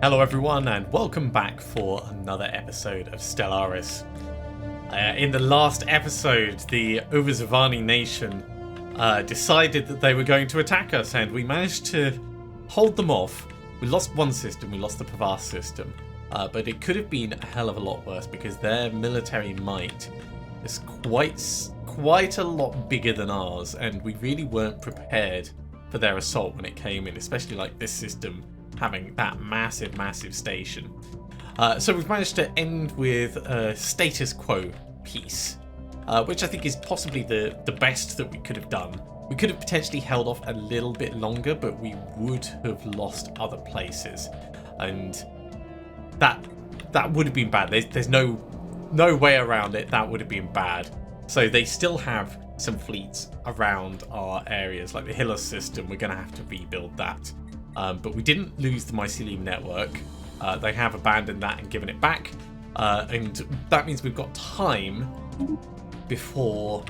Hello everyone and welcome back for another episode of Stellaris. In the last episode, the Ovazavani nation decided that they were going to attack us, and we managed to hold them off. We lost one system, we lost the Pavas system, but it could have been a hell of a lot worse because their military might is quite a lot bigger than ours, and we really weren't prepared for their assault when it came in, especially like this system having that massive station. So we've managed to end with a status quo piece, which I think is possibly the best that we could have done. We could have potentially held off a little bit longer, but we would have lost other places, and that would have been bad. There's no way around it. That would have been bad. So they still have some fleets around our areas, like the Hillos system. We're going to have to rebuild that. But we didn't lose the mycelium network. They have abandoned that and given it back. And that means we've got time before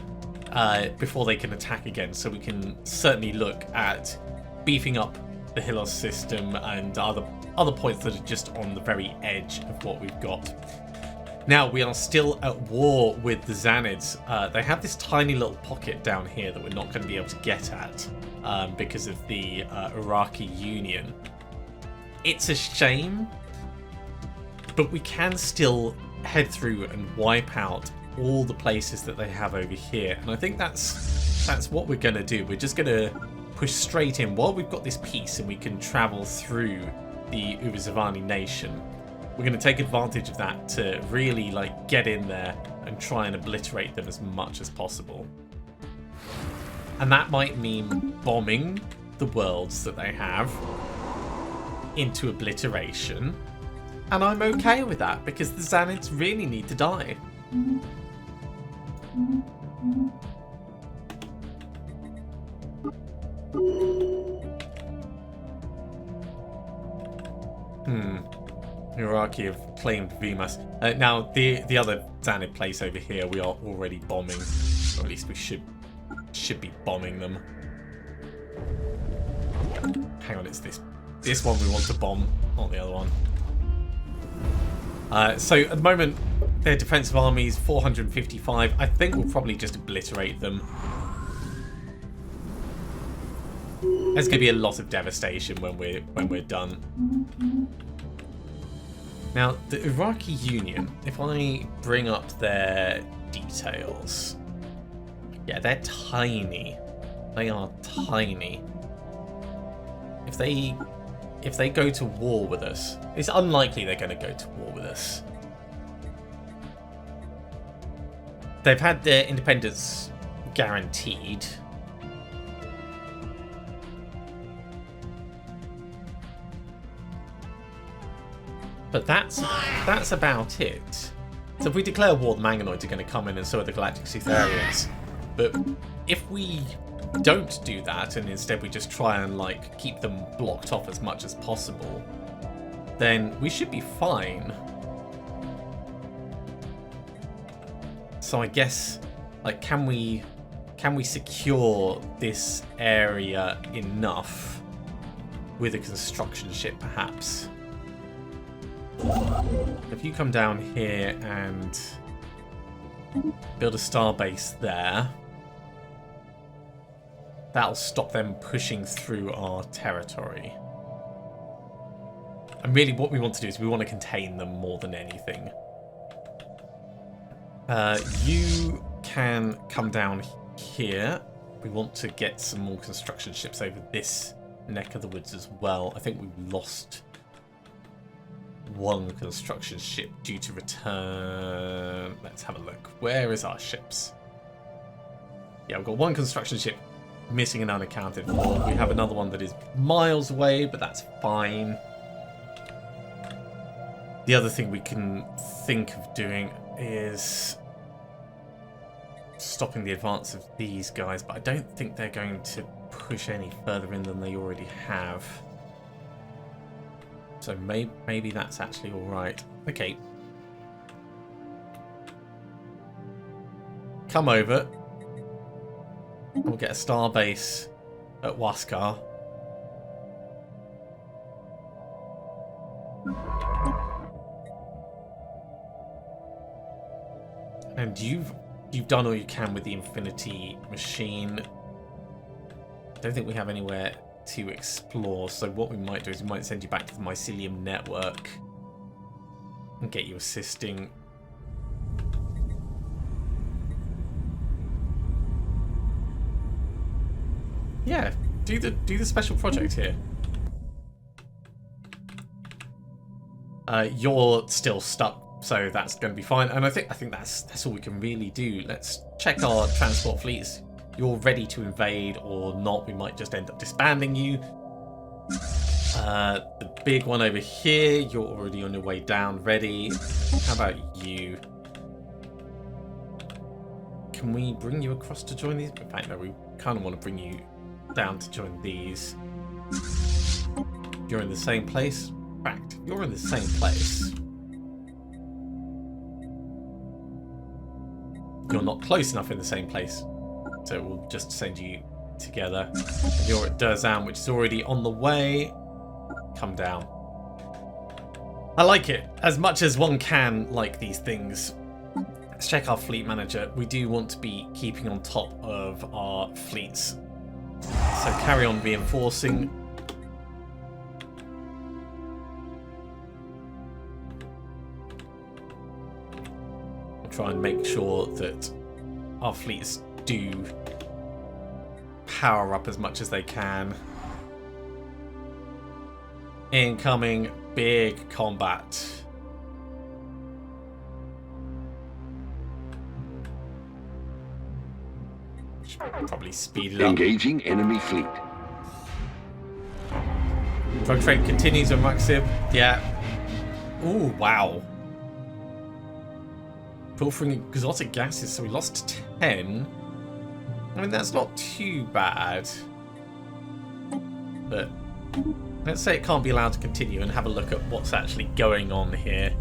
they can attack again. So we can certainly look at beefing up the Hillos system and other points that are just on the very edge of what we've got. Now, we are still at war with the Xanids. They have this tiny little pocket down here that we're not going to be able to get at. Because of the Iraqi Union. It's a shame, but we can still head through and wipe out all the places that they have over here, and I think that's what we're going to do. We're just going to push straight in while we've got this peace and we can travel through the Ovazavani nation. We're going to take advantage of that to really get in there and try and obliterate them as much as possible. And that might mean bombing the worlds that they have into obliteration. And I'm okay with that because the Xanids really need to die. Iraqi have claimed Vimas. Now, the other Xanid place over here we are already bombing. Or at least we should be bombing them. Hang on, it's this one we want to bomb, not the other one. So at the moment, their defensive army is 455. I think we'll probably just obliterate them. There's going to be a lot of devastation when we're done. Now, the Iraqi Union, if I bring up their details. Yeah, they're tiny. They are tiny. If they go to war with us, it's unlikely they're going to go to war with us. They've had their independence guaranteed. But that's about it. So if we declare war, the Manganoids are going to come in, and so are the Galactic Citadelians. But if we don't do that, and instead we just try and keep them blocked off as much as possible, then we should be fine. So I guess, can we secure this area enough with a construction ship, perhaps? If you come down here and build a starbase there, that'll stop them pushing through our territory. And really what we want to do is we want to contain them more than anything. You can come down here. We want to get some more construction ships over this neck of the woods as well. I think we've lost one construction ship due to return. Let's have a look. Where is our ships? Yeah, we've got one construction ship missing and unaccounted for. We have another one that is miles away, but that's fine. The other thing we can think of doing is stopping the advance of these guys, but I don't think they're going to push any further in than they already have. So maybe that's actually all right. Okay. Come over. We'll get a starbase at Waskar. And you've done all you can with the Infinity machine. I don't think we have anywhere to explore, so what we might do is we might send you back to the mycelium network and get you assisting. Yeah, do the special project here. You're still stuck, so that's going to be fine. And I think that's all we can really do. Let's check our transport fleets. You're ready to invade or not. We might just end up disbanding you. The big one over here, you're already on your way down, ready. How about you? Can we bring you across to join these? In fact, no, we kind of want to bring you down to join these. You're in the same place. In fact, you're in the same place. You're not close enough in the same place, so we'll just send you together. And you're at Durzan, which is already on the way. Come down. I like it as much as one can like these things. Let's check our fleet manager. We do want to be keeping on top of our fleets. So carry on reinforcing. We'll try and make sure that our fleets do power up as much as they can. Incoming big combat. Probably speed it up. Engaging enemy fleet. Drug trade continues on Maxib. Yeah. Ooh, wow. Pilfering exotic gases, so we lost 10. I mean, that's not too bad. But let's say it can't be allowed to continue and have a look at what's actually going on here.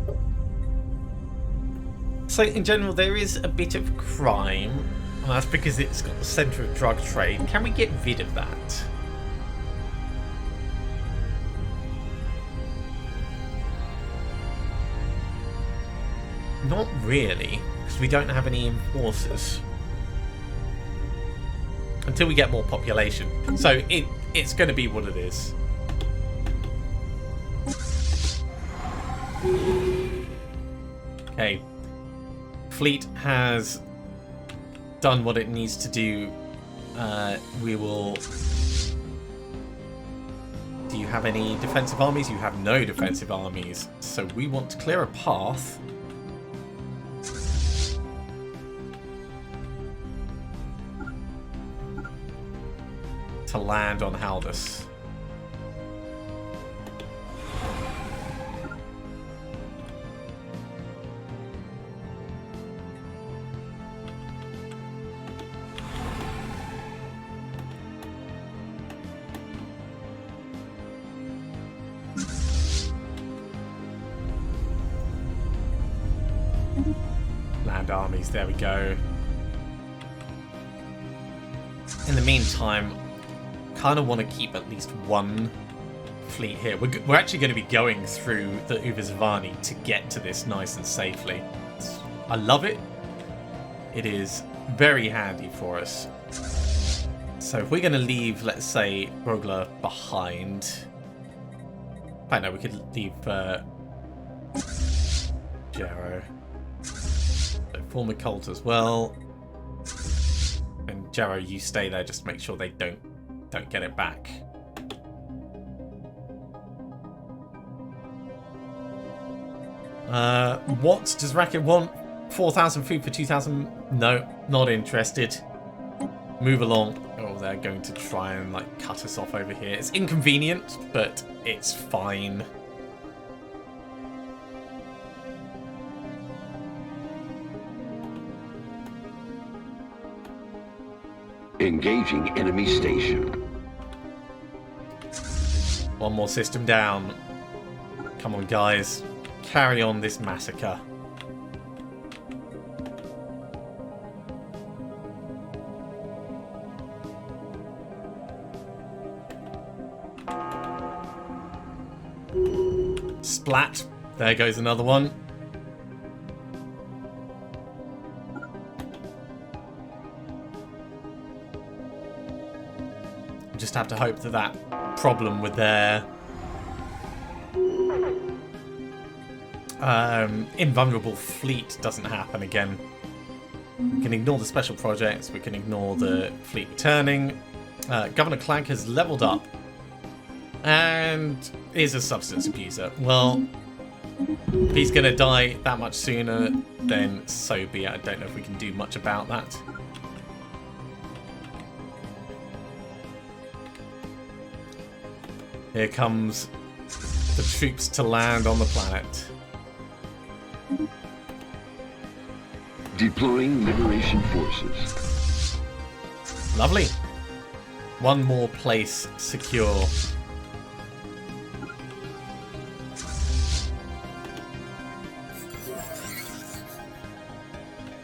So in general, there is a bit of crime. And that's because it's got the centre of drug trade. Can we get rid of that? Not really, because we don't have any enforcers. Until we get more population. So it's going to be what it is. Okay. Fleet has done what it needs to do. We will... Do you have any defensive armies? You have no defensive armies. So we want to clear a path. To land on Haldus. Land armies, there we go. In the meantime, kind of want to keep at least one fleet here. We're actually going to be going through the Uvazavani to get to this nice and safely. I love it. It is very handy for us. So if we're going to leave, let's say, Rogla behind. I know we could leave Jarrow. So form a cult as well. And Jarrow, you stay there just to make sure they don't get it back. What does Racket want? 4,000 food for 2,000? No, not interested. Move along. Oh, they're going to try and like cut us off over here. It's inconvenient, but it's fine. Engaging enemy station. One more system down. Come on, guys. Carry on this massacre. Splat. There goes another one. just have to hope that that problem with their invulnerable fleet doesn't happen again. We can ignore the special projects, we can ignore the fleet returning. Governor Clank has leveled up and is a substance abuser. Well, if he's going to die that much sooner, then so be it. I don't know if we can do much about that. Here comes the troops to land on the planet. Deploying Liberation Forces. Lovely. One more place secure.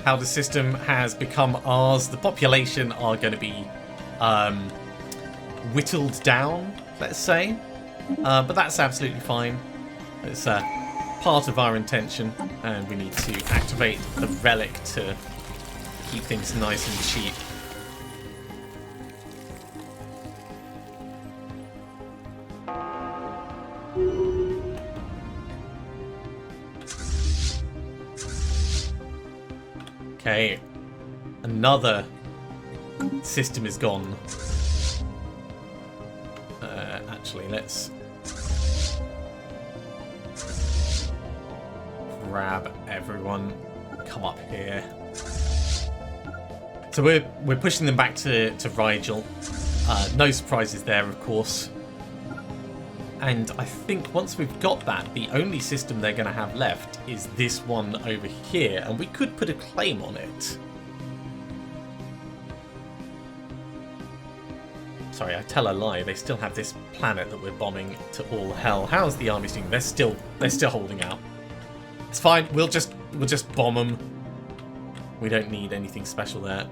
How the system has become ours. The population are going to be whittled down, let's say. But that's absolutely fine. It's part of our intention, and we need to activate the relic to keep things nice and cheap. Okay, another system is gone. Actually, let's grab everyone. Come up here. So we're pushing them back to Rigel. No surprises there, of course. And I think once we've got that, the only system they're going to have left is this one over here, and we could put a claim on it. Sorry, I tell a lie. They still have this planet that we're bombing to all hell. How's the army doing? They're still holding out. It's fine. We'll just bomb them. We don't need anything special there.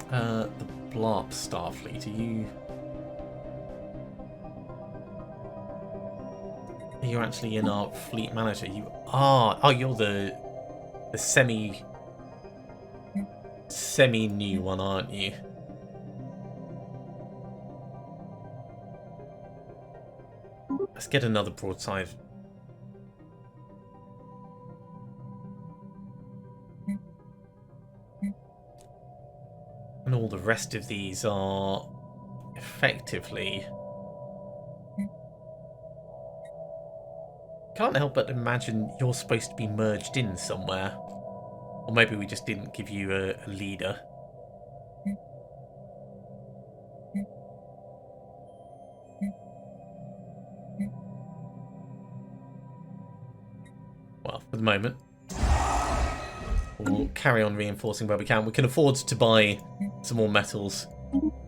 The Blarp Starfleet. Are you actually in our fleet manager? You are. Oh, you're the semi new one, aren't you? Let's get another broadside. And all the rest of these are effectively... Can't help but imagine you're supposed to be merged in somewhere. Or maybe we just didn't give you a leader. Well, for the moment, we'll carry on reinforcing where we can. We can afford to buy some more metals,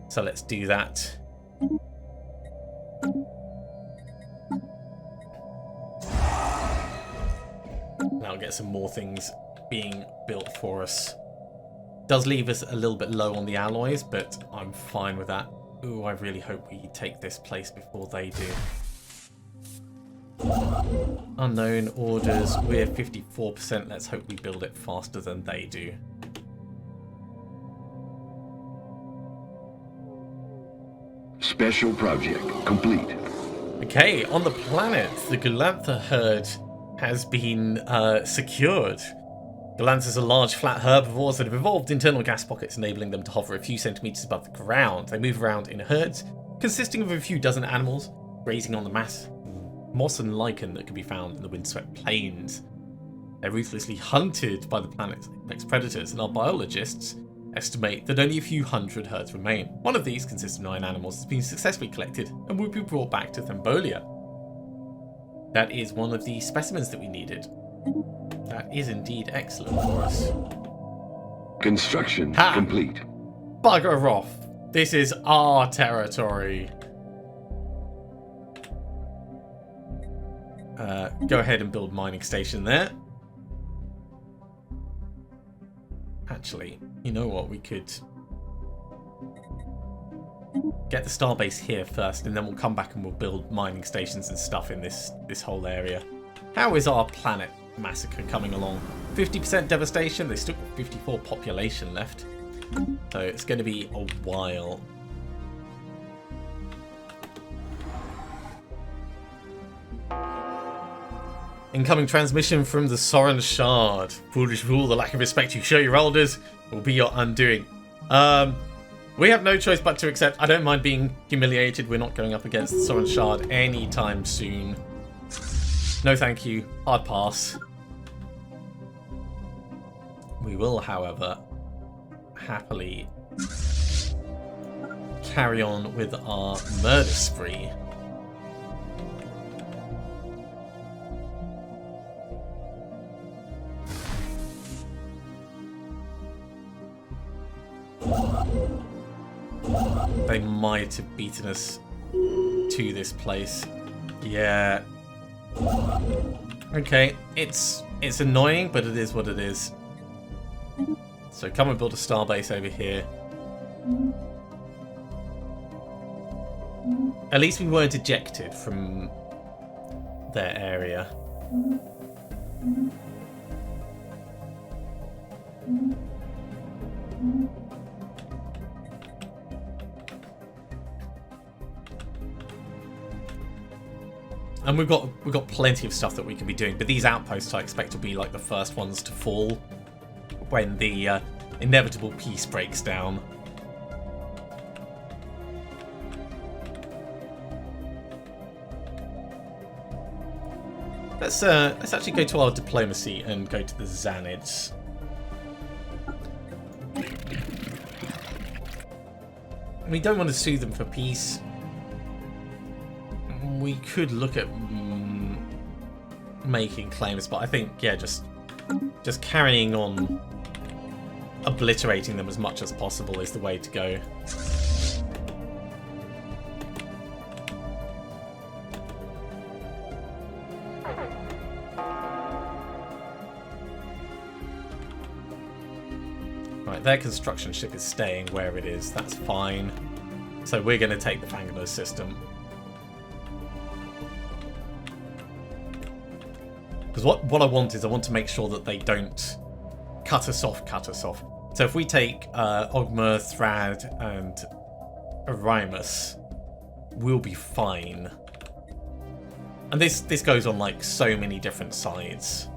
so let's do that. Now get some more things being built for us. Does leave us a little bit low on the alloys, but I'm fine with that. Ooh, I really hope we take this place before they do. Unknown orders, we're 54%. Let's hope we build it faster than they do. Special project complete. Okay, on the planet, the Galantha herd has been secured. Galanthas are large, flat herbivores that have evolved internal gas pockets, enabling them to hover a few centimeters above the ground. They move around in herds, consisting of a few dozen animals, grazing on the moss and lichen that can be found in the windswept plains. They're ruthlessly hunted by the planet's apex predators, and our biologists estimate that only a few hundred herds remain. One of these consists of 9 animals has been successfully collected and will be brought back to Thembolia. That is one of the specimens that we needed. That is indeed excellent for us. Construction complete. Bugger off. This is our territory. Go ahead and build mining station there. Actually, you know what? We could get the starbase here first, and then we'll come back and we'll build mining stations and stuff in this whole area. How is our planet massacre coming along? 50% devastation. They still got 54 population left, so it's going to be a while. Incoming transmission from the Soren Shard. Foolish fool, the lack of respect you show your elders will be your undoing. We have no choice but to accept. I don't mind being humiliated. We're not going up against the Soren Shard anytime soon. No thank you. Hard pass. We will, however, happily carry on with our murder spree. They might have beaten us to this place. Yeah. Okay, it's annoying, but it is what it is. So come and build a starbase over here. At least we weren't ejected from their area. And we've got plenty of stuff that we can be doing, but these outposts I expect will be like the first ones to fall when the inevitable peace breaks down. Let's actually go to our diplomacy and go to the Xanids. We don't want to sue them for peace. We could look at making claims, but I think, yeah, just carrying on, obliterating them as much as possible is the way to go. Right, their construction ship is staying where it is. That's fine. So we're going to take the Fungoids system. Because what I want is I want to make sure that they don't cut us off. So if we take Ogma, Thrad, and Arimus, we'll be fine. And this goes on like so many different sides.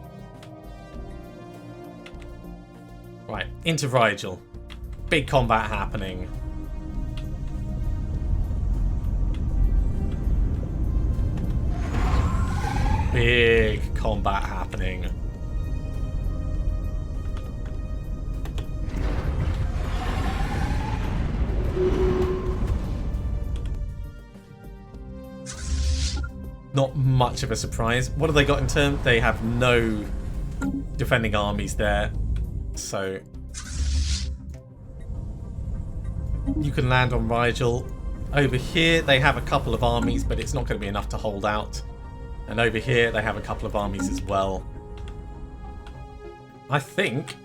Right, into Rigel. Big combat happening. Big combat happening. Not much of a surprise. What have they got in turn? They have no defending armies there. So you can land on Rigel. Over here they have a couple of armies, but it's not going to be enough to hold out. And over here, they have a couple of armies as well. I think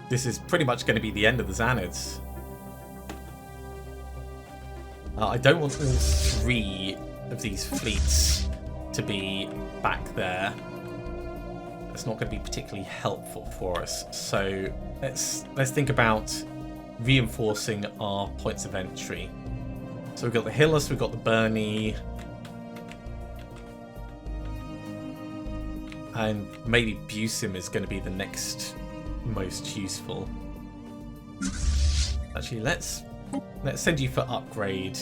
this is pretty much going to be the end of the Xanids. I don't want all three of these fleets to be back there. That's not going to be particularly helpful for us. So let's think about reinforcing our points of entry. So we've got the Hillus, we've got the Bernie. And maybe Busim is going to be the next most useful. Actually, let's send you for upgrade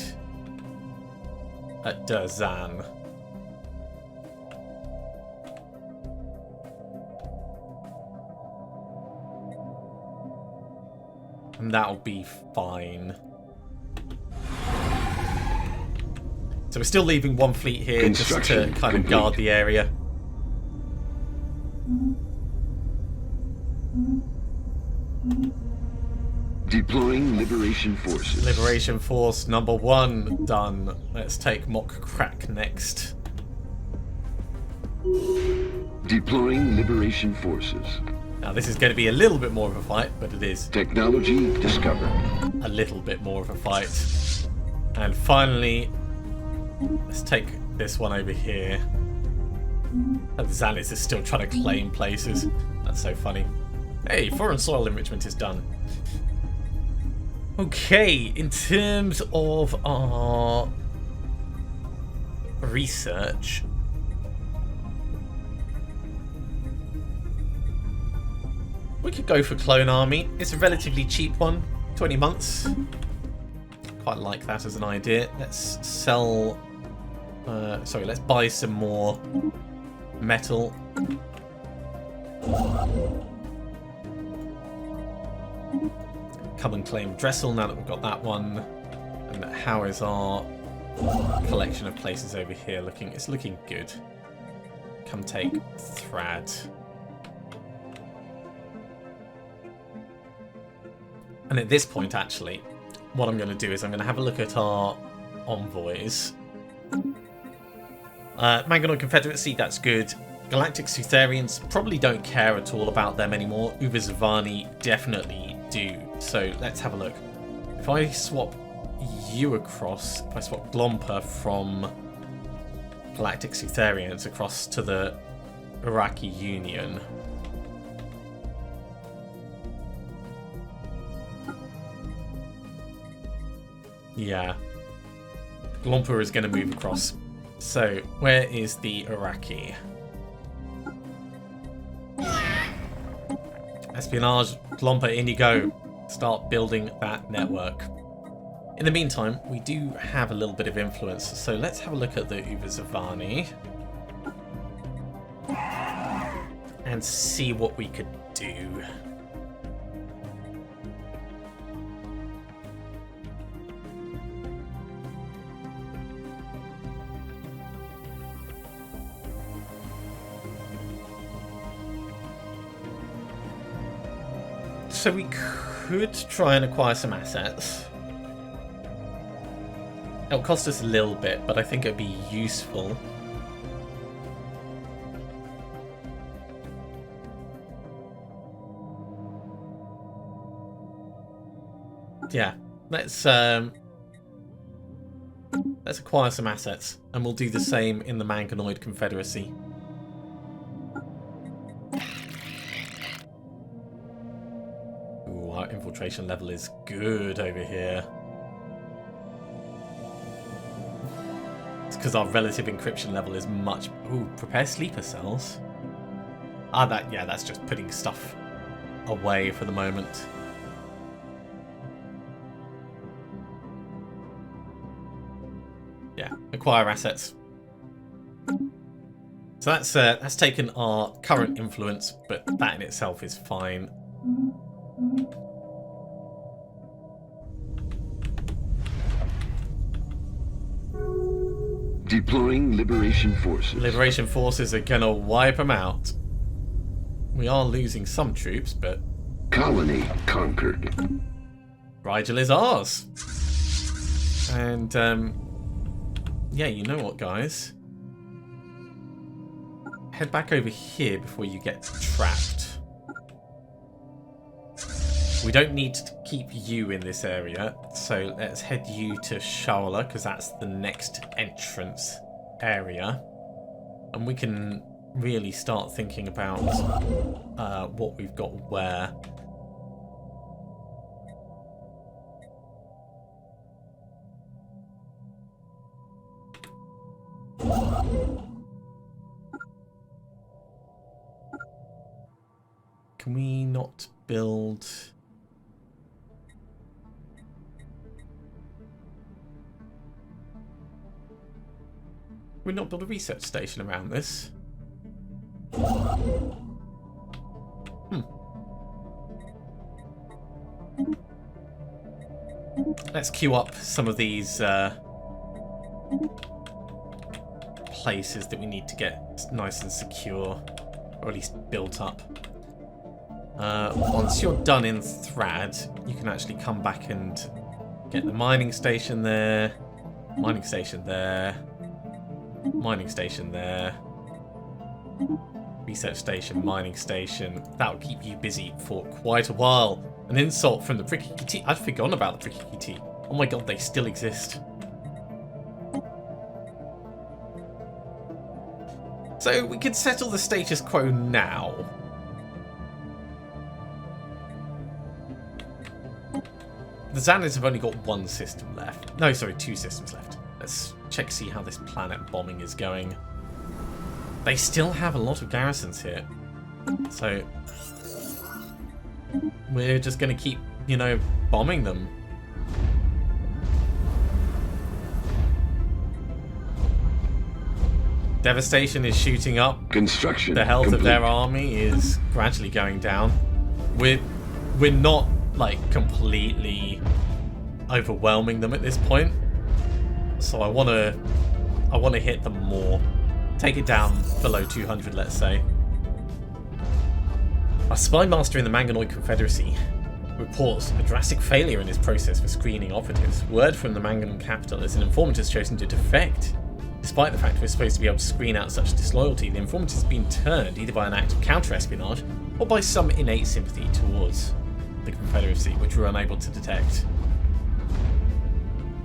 at Derzan. And that'll be fine. So we're still leaving one fleet here just to kind of guard the area. Deploying Liberation Forces. Liberation Force number 1 done. Let's take Mock Crack next. Deploying Liberation Forces. Now this is going to be a little bit more of a fight, but it is. Technology discovered. A little bit more of a fight. And finally, let's take this one over here. And the Xanids is still trying to claim places. That's so funny. Hey, foreign soil enrichment is done. Okay, in terms of our research, We could go for Clone Army. It's a relatively cheap one, 20 months. Quite like that as an idea. Let's sell... sorry, let's buy some more metal. Come and claim Dressel now that we've got that one. And how is our collection of places over here looking? It's looking good. Come take Thrad. And at this point, actually, what I'm going to do is I'm going to have a look at our envoys. Manganoid Confederacy, that's good. Galactic Sutherians, probably don't care at all about them anymore. Uvazavani definitely do. So let's have a look. If I swap you across, if I swap Glompa from Galactic Sutherians across to the Iraqi Union. Yeah. Glompa is going to move across. So, where is the Iraqi? Espionage, Glompa, in you go. Start building that network. In the meantime, we do have a little bit of influence, so let's have a look at the Uvazavani and see what we could do. So we could try and acquire some assets. It'll cost us a little bit, but I think it'd be useful. Yeah, let's acquire some assets, and we'll do the same in the Manganoid Confederacy. Ooh, our infiltration level is good over here. Because our relative encryption level is much... Ooh, prepare sleeper cells. Ah, that's just putting stuff away for the moment. Yeah, acquire assets. So that's taken our current influence, but that in itself is fine. Deploying Liberation Forces. Liberation Forces are gonna wipe them out. We are losing some troops, but... Colony conquered. Rigel is ours. And, yeah, you know what, guys? Head back over here before you get trapped. We don't need to keep you in this area, so let's head you to Shaula, because that's the next entrance area. And we can really start thinking about what we've got where. Can we not build... Can we not build a research station around this? Let's queue up some of these places that we need to get nice and secure, or at least built up. Once you're done in Thrad, you can actually come back and get the mining station there, mining station there, mining station there, research station, mining station. That'll keep you busy for quite a while. An insult from the Pricky T. I'd forgotten about the Pricky T. Oh my god, they still exist. So we could settle the status quo now. The Xanids have only got one system left. No, sorry, 2 systems left. Let's check, see how this planet bombing is going. They still have a lot of garrisons here. So, we're just going to keep, you know, bombing them. Devastation is shooting up. Construction The health complete. of their army is gradually going down. We're not like completely overwhelming them at this point, so I want to hit them more. Take it down below 200, let's say. A spy master in the Manganoid Confederacy reports a drastic failure in his process for screening operatives. Word from the Manganon capital is an informant has chosen to defect. Despite the fact we're supposed to be able to screen out such disloyalty, the informant has been turned either by an act of counter-espionage or by some innate sympathy towards the Confederacy, which we're unable to detect.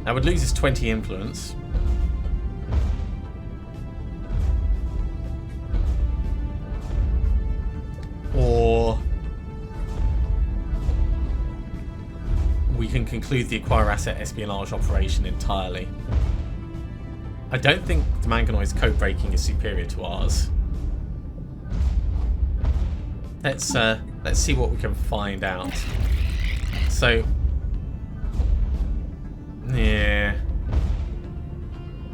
Now, would lose his 20 influence. Or we can conclude the acquire asset espionage operation entirely. I don't think the Manganoid's code breaking is superior to ours. Let's see what we can find out. So, yeah,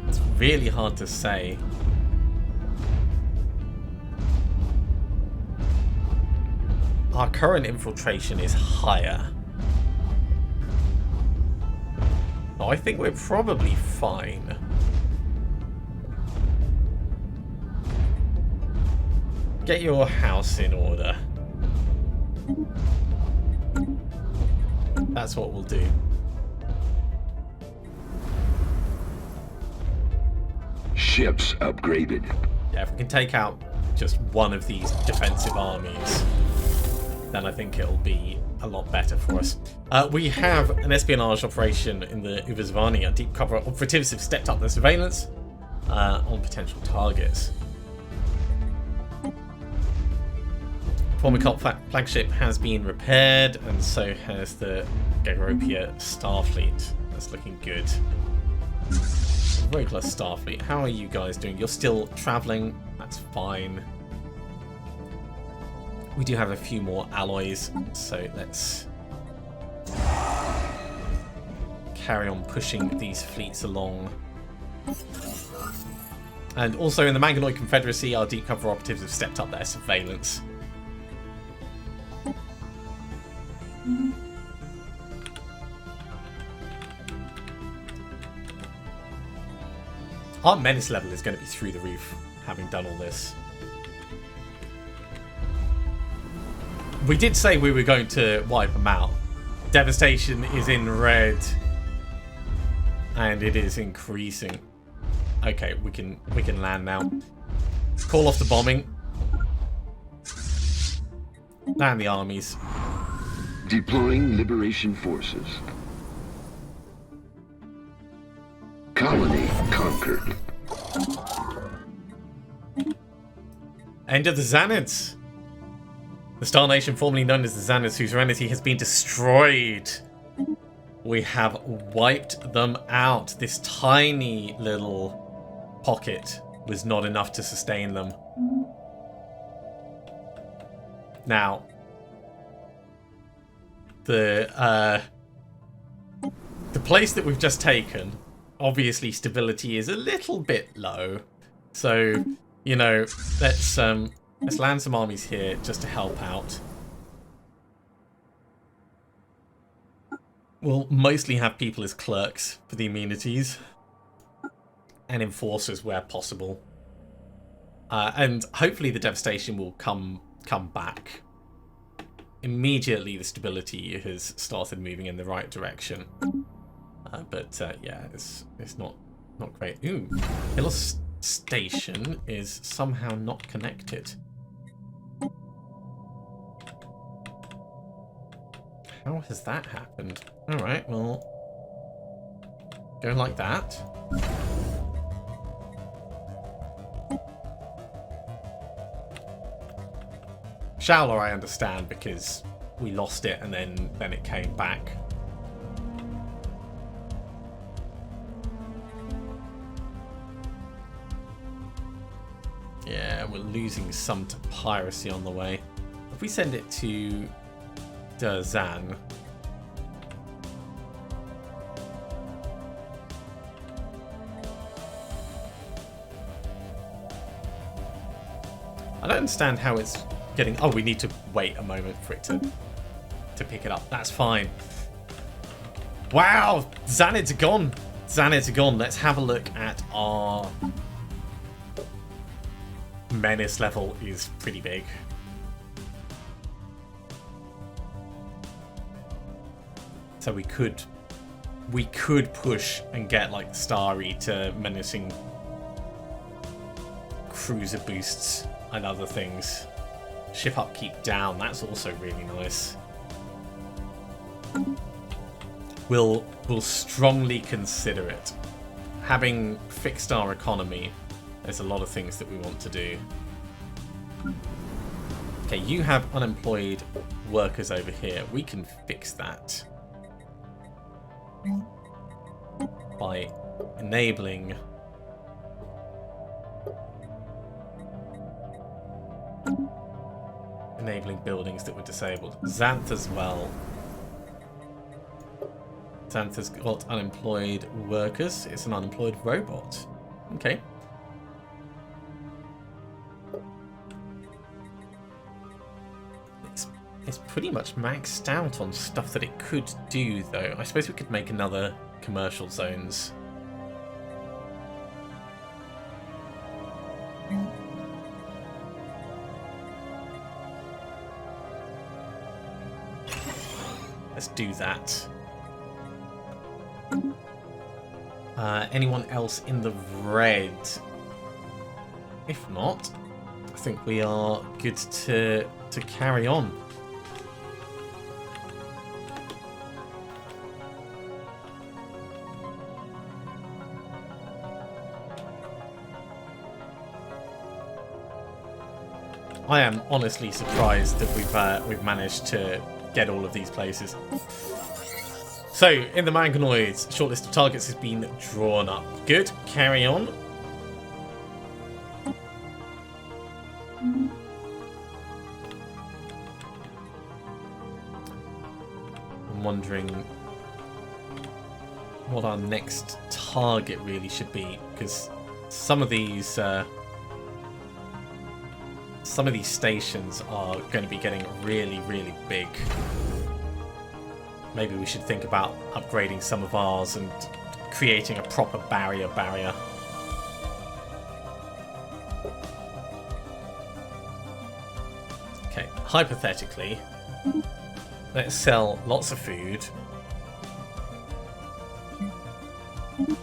it's really hard to say. Our current infiltration is higher. So I think we're probably fine. Get your house in order. That's what we'll do. Ships upgraded. Yeah, if we can take out just one of these defensive armies, then I think it'll be a lot better for us. We have an espionage operation in the Uvazvani. Our deep cover operatives have stepped up their surveillance on potential targets. Former cult flagship has been repaired, and so has the Garopia Starfleet. That's looking good. Regular Starfleet, how are you guys doing? You're still traveling, that's fine. We do have a few more alloys, so let's carry on pushing these fleets along. And also in the Manganoid Confederacy, our deep cover operatives have stepped up their surveillance. Our menace level is going to be through the roof, having done all this. We did say we were going to wipe them out. Devastation is in red, and it is increasing. Okay, we can land now. Call off the bombing. Land the armies. Deploying liberation forces. Colony conquered. End of the Xanids. The Star Nation, formerly known as the Xanids, whose serenity has been destroyed. We have wiped them out. This tiny little pocket was not enough to sustain them. Now, the place that we've just taken, obviously stability is a little bit low. So, you know, let's land some armies here just to help out. We'll mostly have people as clerks for the amenities and enforcers where possible. And hopefully the devastation will come back. Immediately the stability has started moving in the right direction. Yeah, it's not great. Ooh, Hill Station is somehow not connected. How has that happened? Alright, well, go like that. Shaolar I understand because we lost it and then it came back. Yeah, we're losing some to piracy on the way. If we send it to Zan. I don't understand how it's getting... Oh, we need to wait a moment for it to pick it up. That's fine. Wow! Xanids are gone. Xanids are gone. Let's have a look at our... Menace level is pretty big. So we could push and get like Starry to menacing cruiser boosts and other things. Ship upkeep down, that's also really nice. We'll strongly consider it. Having fixed our economy, there's a lot of things that we want to do. Okay, you have unemployed workers over here. We can fix that by enabling buildings that were disabled. Xanth as well. Xanth has got unemployed workers. It's an unemployed robot. Okay. It's pretty much maxed out on stuff that it could do, though. I suppose we could make another commercial zones. Let's do that. Anyone else in the red? If not, I think we are good to carry on. I am honestly surprised that we've managed to get all of these places. So, in the Manganoids, shortlist of targets has been drawn up. Good, carry on. I'm wondering what our next target really should be, because some of these stations are going to be getting really, really big. Maybe we should think about upgrading some of ours and creating a proper barrier. Okay, hypothetically, let's sell lots of food. And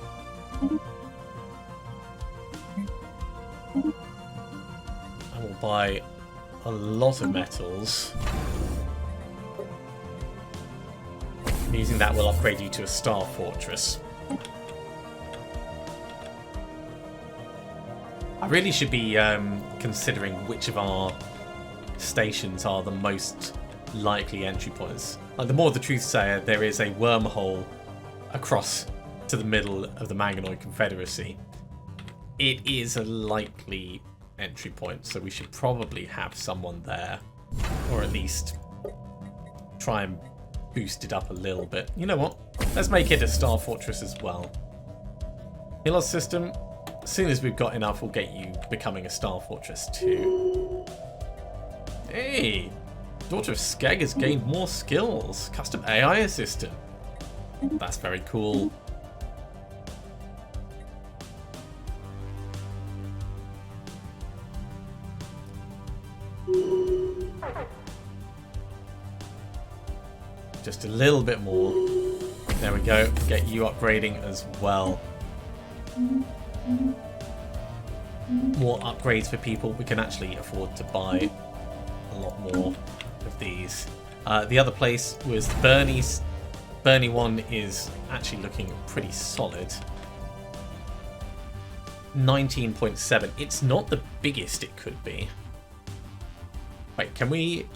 we'll buy a lot of metals. Using that will upgrade you to a Star Fortress. I really should be considering which of our stations are the most likely entry points. Like, the more the Truthsayer, there is a wormhole across to the middle of the Manganoid Confederacy. It is a likely entry point, so we should probably have someone there. Or at least try and boost it up a little bit. You know what? Let's make it a Star Fortress as well. Milos system, as soon as we've got enough, we'll get you becoming a Star Fortress too. Hey! Daughter of Skeg has gained more skills. Custom AI assistant. That's very cool. Just a little bit more. There we go. Get you upgrading as well. More upgrades for people. We can actually afford to buy a lot more of these. The other place was Bernie's. Bernie 1 is actually looking pretty solid. 19.7. It's not the biggest it could be. Wait, can we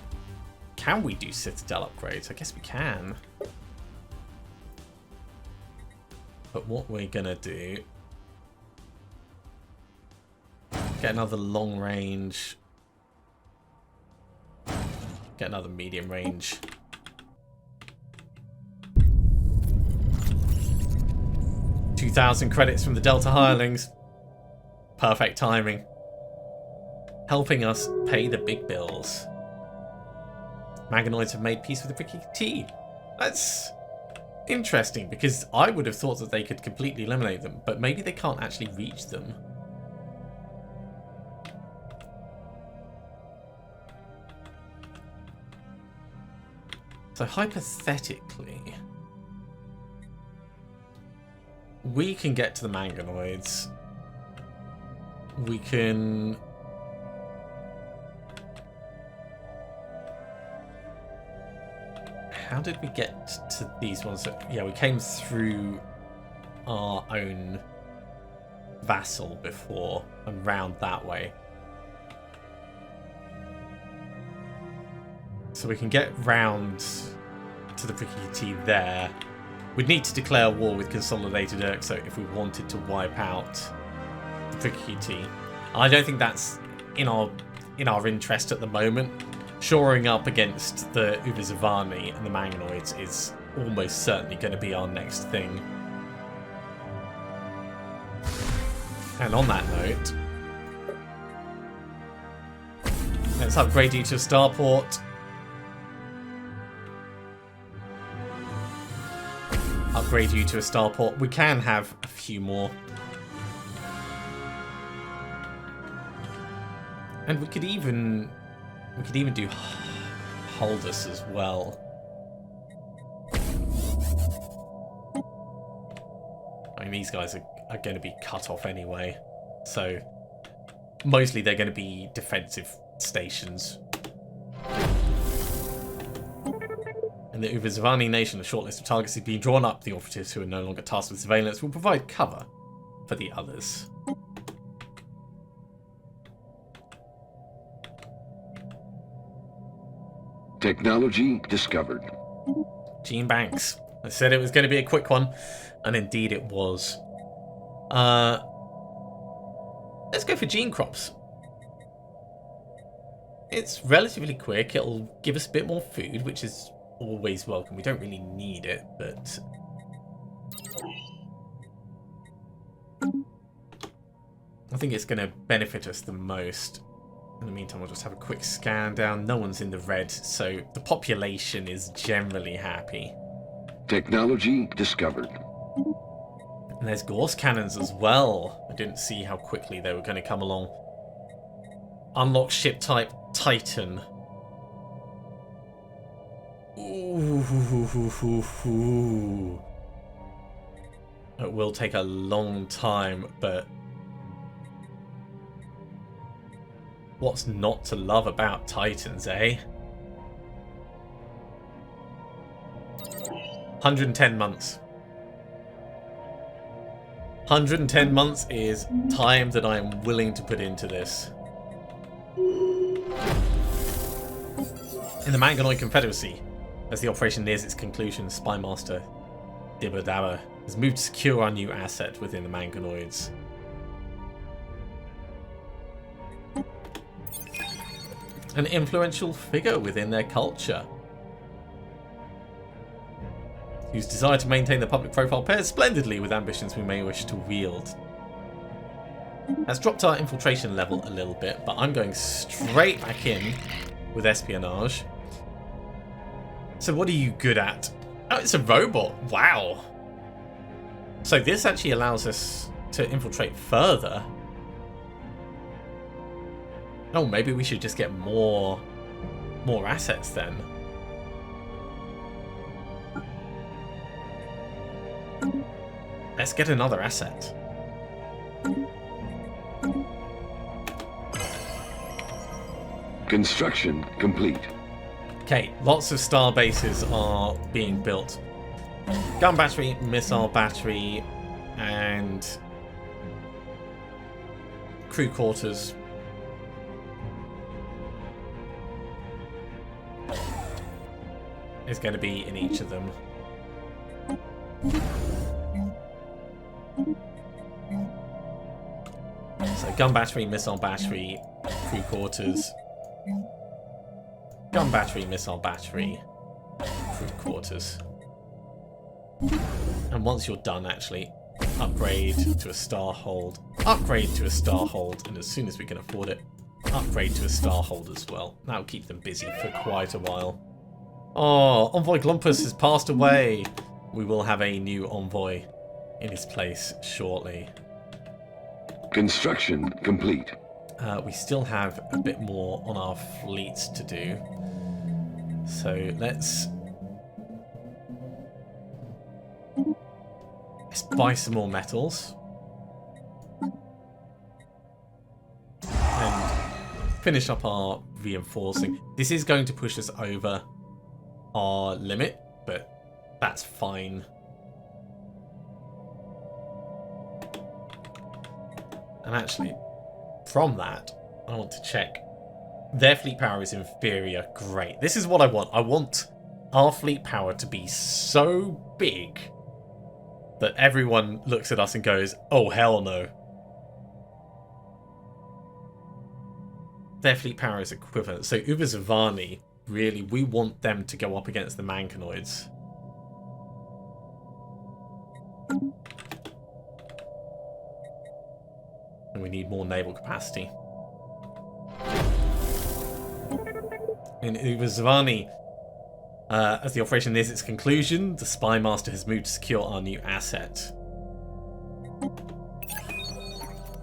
do Citadel upgrades? I guess we can. But what we're gonna do... Get another long range. Get another medium range. 2,000 credits from the Delta hirelings. Perfect timing. Helping us pay the big bills. Mangonoids have made peace with the Iraqi Union. That's interesting, because I would have thought that they could completely eliminate them, but maybe they can't actually reach them. So hypothetically, we can get to the Mangonoids. We can... How did we get to these ones? Yeah, we came through our own vassal before and round that way. So we can get round to the Iraqi there. We'd need to declare war with Consolidated Urkso if we wanted to wipe out the Iraqi. I don't think that's in our interest at the moment. Shoring up against the Uvizavani and the Mangonoids is almost certainly going to be our next thing. And on that note, let's upgrade you to a starport. Upgrade you to a starport. We can have a few more. And we could even do Huldus as well. I mean, these guys are going to be cut off anyway. So, mostly they're going to be defensive stations. In the Uvizavani nation, a short list of targets is being drawn up. The operatives who are no longer tasked with surveillance will provide cover for the others. Technology discovered. Gene banks. I said it was going to be a quick one, and indeed it was. Let's go for gene crops. It's relatively quick. It'll give us a bit more food, which is always welcome. We don't really need it, but I think it's going to benefit us the most. In the meantime, we'll just have a quick scan down. No one's in the red, so the population is generally happy. Technology discovered. And there's Gauss cannons as well. I didn't see how quickly they were going to come along. Unlock ship type Titan. Ooh. It will take a long time, but what's not to love about Titans, eh? 110 months. 110 months is time that I am willing to put into this. In the Mangonoid Confederacy, as the operation nears its conclusion, Spy Master Dibba Dabba has moved to secure our new asset within the Mangonoids. An influential figure within their culture, whose desire to maintain the public profile pairs splendidly with ambitions we may wish to wield. That's dropped our infiltration level a little bit, but I'm going straight back in with espionage. So what are you good at? Oh, it's a robot. Wow. So this actually allows us to infiltrate further. Oh, maybe we should just get more assets then. Let's get another asset. Construction complete. Okay, lots of star bases are being built. Gun battery, missile battery, and crew quarters. Is going to be in each of them. So gun battery, missile battery, crew quarters. Gun battery, missile battery, crew quarters. And once you're done, actually, upgrade to a Starhold, upgrade to a Starhold, and as soon as we can afford it, upgrade to a Starhold as well. That'll keep them busy for quite a while. Oh, Envoy Glumpus has passed away. We will have a new envoy in his place shortly. Construction complete. We still have a bit more on our fleets to do. So let's buy some more metals. And finish up our reinforcing. This is going to push us over our limit, but that's fine. And actually, from that, I want to check. Their fleet power is inferior. Great. This is what I want. I want our fleet power to be so big that everyone looks at us and goes, oh, hell no. Their fleet power is equivalent. So Uber Zavani, really, we want them to go up against the Manchinoids. And we need more naval capacity. In Uber Zavani, as the operation nears its conclusion, the Spy Master has moved to secure our new asset.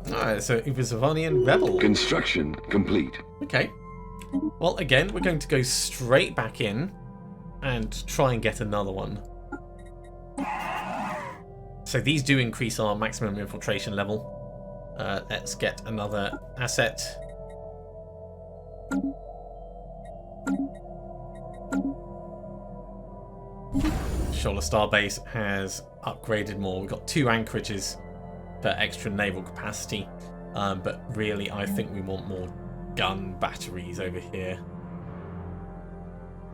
Alright, so Uber Zavanian Rebel. Construction complete. Okay. Well, again, we're going to go straight back in and try and get another one. So these do increase our maximum infiltration level. Let's get another asset. Shola Starbase has upgraded more. We've got 2 anchorages for extra naval capacity. But really, I think we want more gun batteries over here.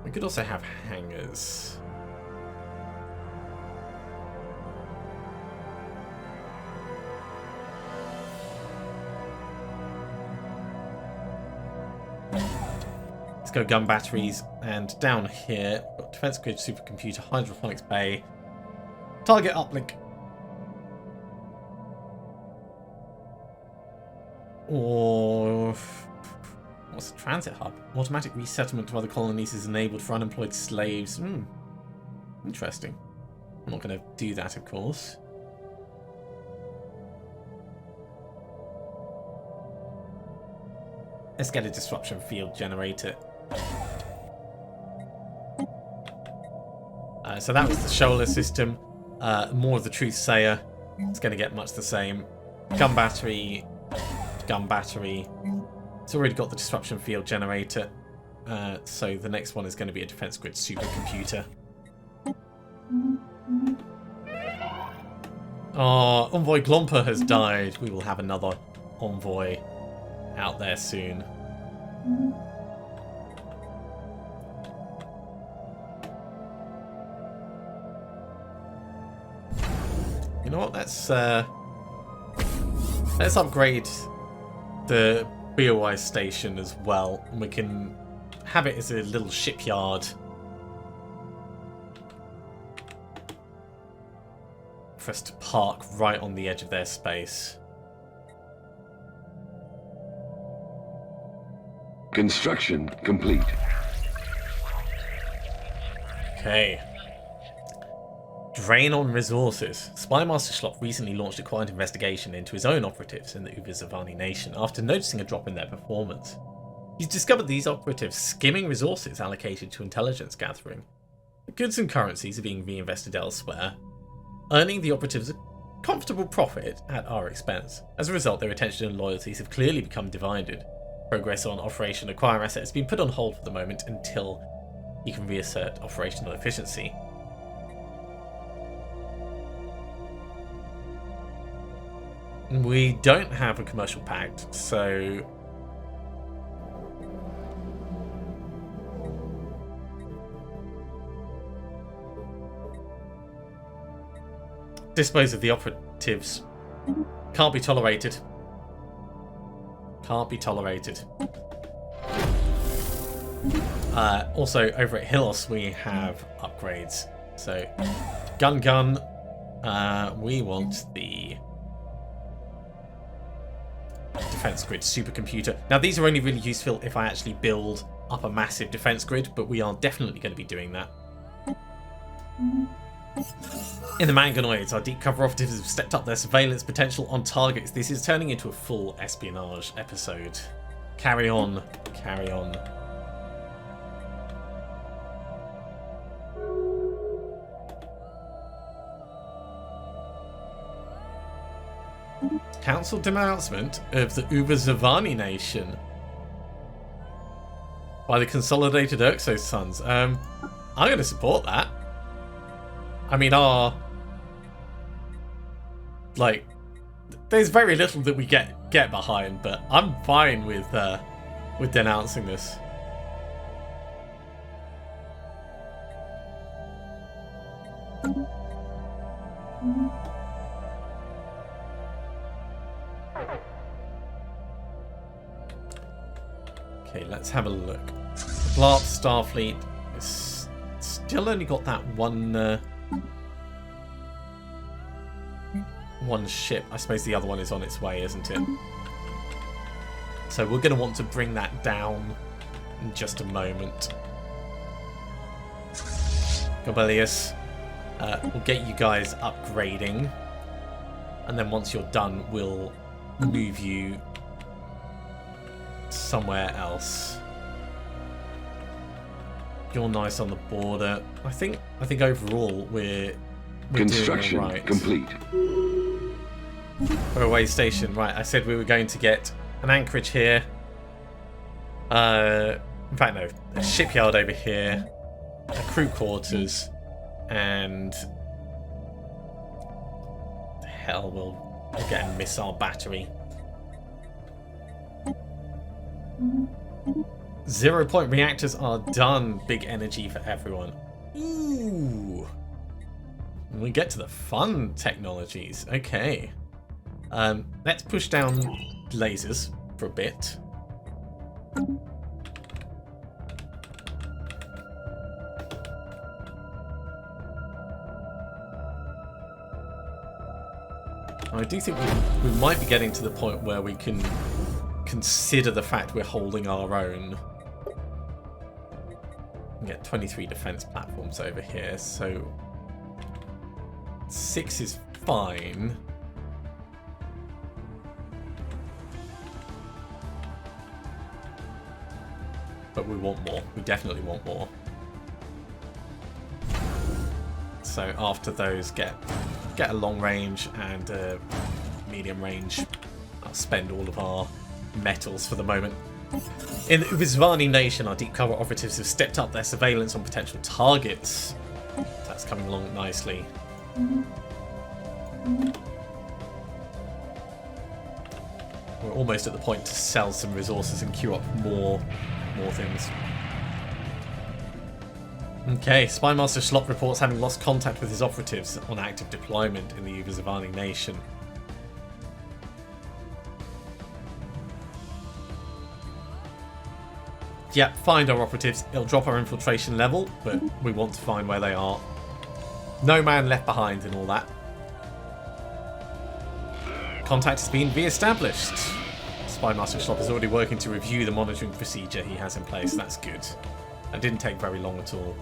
We could also have hangars. Let's go gun batteries, and down here we've got defense grid, supercomputer, hydroponics bay, target uplink. Or what's the transit hub? Automatic resettlement to other colonies is enabled for unemployed slaves. Interesting. I'm not going to do that, of course. Let's get a disruption field generator. So that was the Shola system. More of the Truthsayer. It's going to get much the same. Gun battery. Gun battery. It's already got the disruption field generator. So the next one is going to be a defense grid supercomputer. Oh, Envoy Glomper has died. We will have another envoy out there soon. You know what? Let's upgrade the BOI station as well, and we can have it as a little shipyard for us to park right on the edge of their space. Construction complete. Okay. Drain on resources. Spy Master Schlop recently launched a quiet investigation into his own operatives in the Uber Zavani nation after noticing a drop in their performance. He's discovered these operatives skimming resources allocated to intelligence gathering. The goods and currencies are being reinvested elsewhere, earning the operatives a comfortable profit at our expense. As a result, their attention and loyalties have clearly become divided. Progress on Operation Acquire Asset has been put on hold for the moment until he can reassert operational efficiency. We don't have a commercial pact, so dispose of the operatives. Can't be tolerated. Can't be tolerated. Also, over at Hilos we have upgrades. So, gun, We want the defense grid supercomputer. Now, these are only really useful if I actually build up a massive defense grid, but we are definitely going to be doing that. In the Fungoids, our deep cover operatives have stepped up their surveillance potential on targets. This is turning into a full espionage episode. Carry on, carry on. Council denouncement of the Ubazavani nation by the Consolidated Urxos Sons. I'm going to support that. I mean, there's very little that we get behind, but I'm fine with denouncing this. Okay, let's have a look. The Blarp Starfleet is still only got that one ship. I suppose the other one is on its way, isn't it? So we're going to want to bring that down in just a moment. Gobelius, we'll get you guys upgrading, and then once you're done, we'll move you somewhere else. You're nice on the border. I think overall we're Construction doing all right. complete. Away station, right? I said we were going to get an anchorage here. In fact, no, a shipyard over here, a crew quarters, and the hell, we'll get a missile battery. 0-point reactors are done. Big energy for everyone. Ooh. And we get to the fun technologies. Okay. Let's push down lasers for a bit. I do think we might be getting to the point where we can consider the fact we're holding our own. We get 23 defense platforms over here, so 6 is fine. But we want more. We definitely want more. So after those, get a long range and a medium range. I'll spend all of our metals for the moment. In the Ubazavani nation, our deep cover operatives have stepped up their surveillance on potential targets. That's coming along nicely. We're almost at the point to sell some resources and queue up more things. Okay, Spymaster Schlop reports having lost contact with his operatives on active deployment in the Ubazavani nation. Yep, find our operatives. It'll drop our infiltration level, but we want to find where they are. No man left behind and all that. Contact has been re-established. Spymaster Schlop is already working to review the monitoring procedure he has in place. That's good. That didn't take very long at all.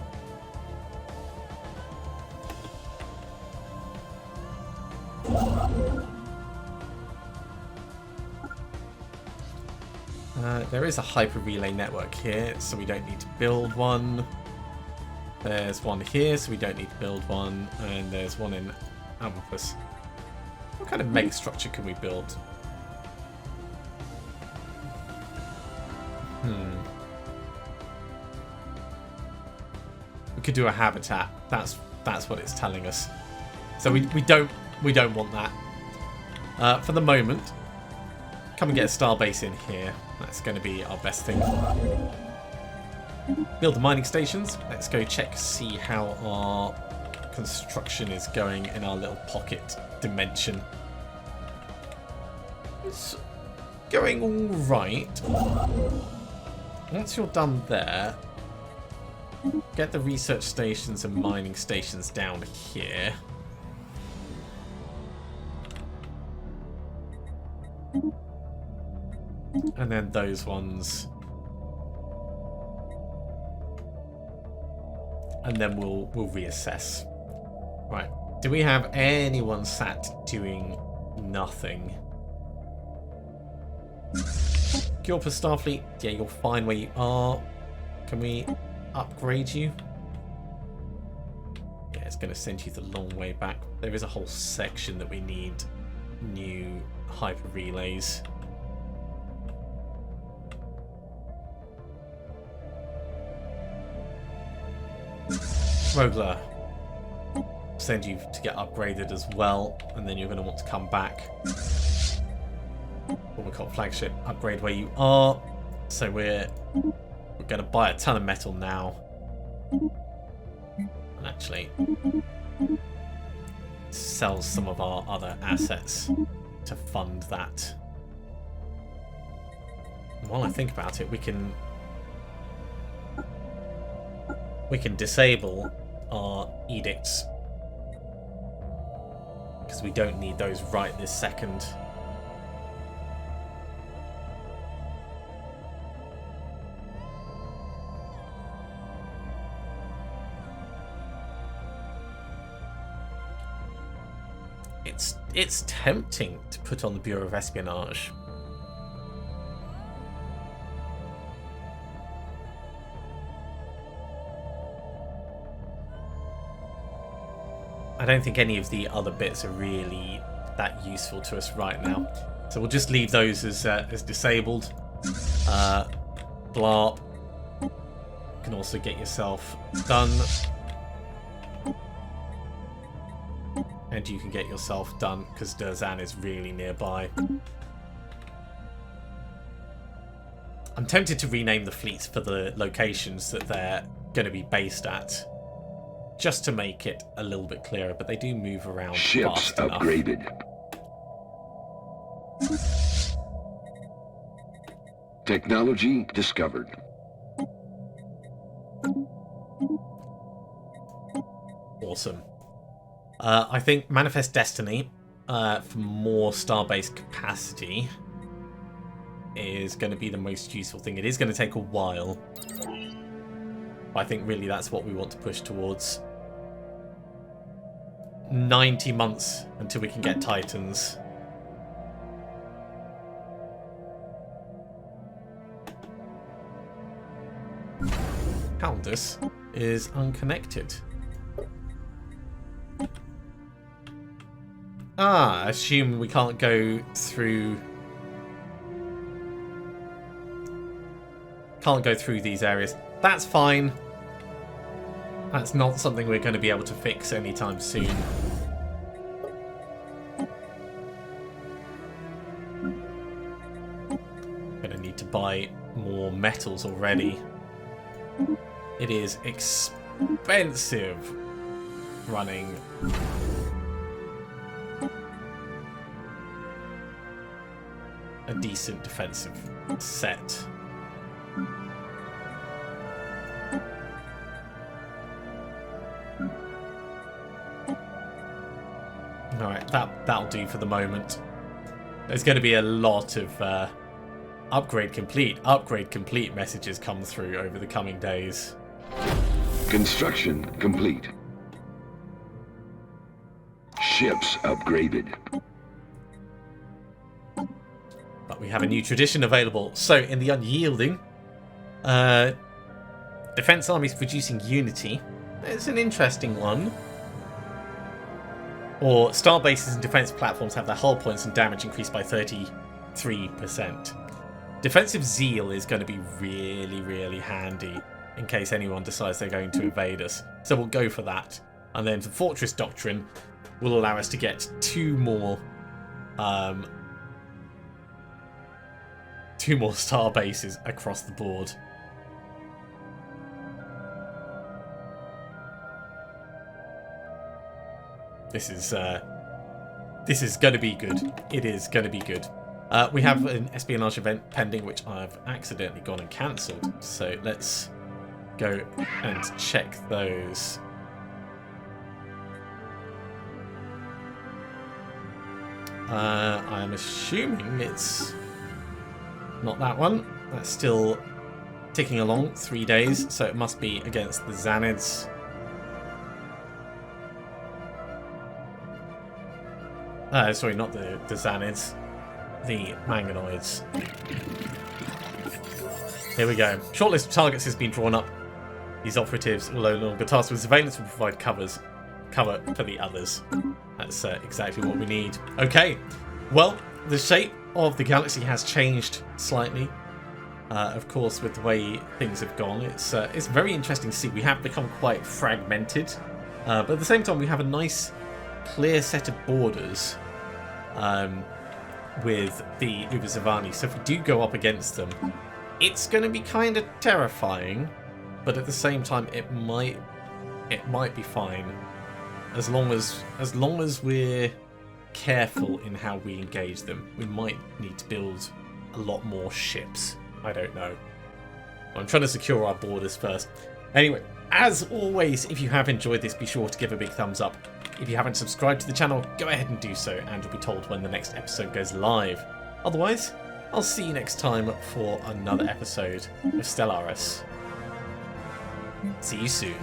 There is a hyper relay network here, so we don't need to build one. There's one here, so we don't need to build one. And there's one in Amorphous. What kind of mega structure can we build? We could do a habitat. That's what it's telling us. So we don't want that. For the moment, come and get a starbase in here. That's going to be our best thing. Build the mining stations. Let's go check, see how our construction is going in our little pocket dimension. It's going all right. Once you're done there, get the research stations and mining stations down here. And then those ones. And then we'll reassess. Right. Do we have anyone sat doing nothing? Cure for Starfleet. Yeah, you're fine where you are. Can we upgrade you? Yeah, it's going to send you the long way back. There is a whole section that we need new hyper relays. Rogler, send you to get upgraded as well, and then you're going to want to come back. Overclock flagship, upgrade where you are. So we're going to buy a ton of metal now, and actually sell some of our other assets to fund that. And while I think about it, we can disable our edicts because we don't need those right this second. It's tempting to put on the Bureau of Espionage. I don't think any of the other bits are really that useful to us right now. So we'll just leave those as disabled. Blarp. You can also get yourself done. And you can get yourself done because Durzan is really nearby. I'm tempted to rename the fleets for the locations that they're going to be based at, just to make it a little bit clearer, but they do move around Ships fast enough. upgraded. Technology discovered. Awesome. I think Manifest Destiny for more starbase capacity is going to be the most useful thing. It is going to take a while, but I think really that's what we want to push towards. 90 months until we can get Titans. Calendus is unconnected. I assume we can't go through... Can't go through these areas. That's fine. That's not something we're going to be able to fix anytime soon. Going to need to buy more metals already. It is expensive running a decent defensive set. Alright, that'll do for the moment. There's going to be a lot of upgrade complete messages come through over the coming days. Construction complete. Ships upgraded. But we have a new tradition available. So, in the Unyielding, Defense Armies producing Unity. It's an interesting one. Or star bases and defense platforms have their hull points and damage increased by 33%. Defensive Zeal is going to be really, really handy in case anyone decides they're going to invade us. So we'll go for that. And then the Fortress Doctrine will allow us to get two more star bases across the board. This is going to be good. It is going to be good. We have an espionage event pending, which I've accidentally gone and cancelled. So let's go and check those. I'm assuming it's not that one. That's still ticking along. 3 days, so it must be against the Xanids. Sorry, not the Xanids. The Mangonoids. Here we go. Shortlist of targets has been drawn up. These operatives, although no longer tasked with surveillance, will provide cover for the others. That's exactly what we need. Okay, well, the shape of the galaxy has changed slightly. Of course, with the way things have gone, it's very interesting to see. We have become quite fragmented, but at the same time, we have a nice, clear set of borders with the Ubazavani. So if we do go up against them, it's going to be kind of terrifying, but at the same time, it might be fine as long as we're careful in how we engage them. We might need to build a lot more ships. I don't know. I'm trying to secure our borders first. Anyway, as always, if you have enjoyed this, be sure to give a big thumbs up. If you haven't subscribed to the channel, go ahead and do so, and you'll be told when the next episode goes live. Otherwise, I'll see you next time for another episode of Stellaris. See you soon.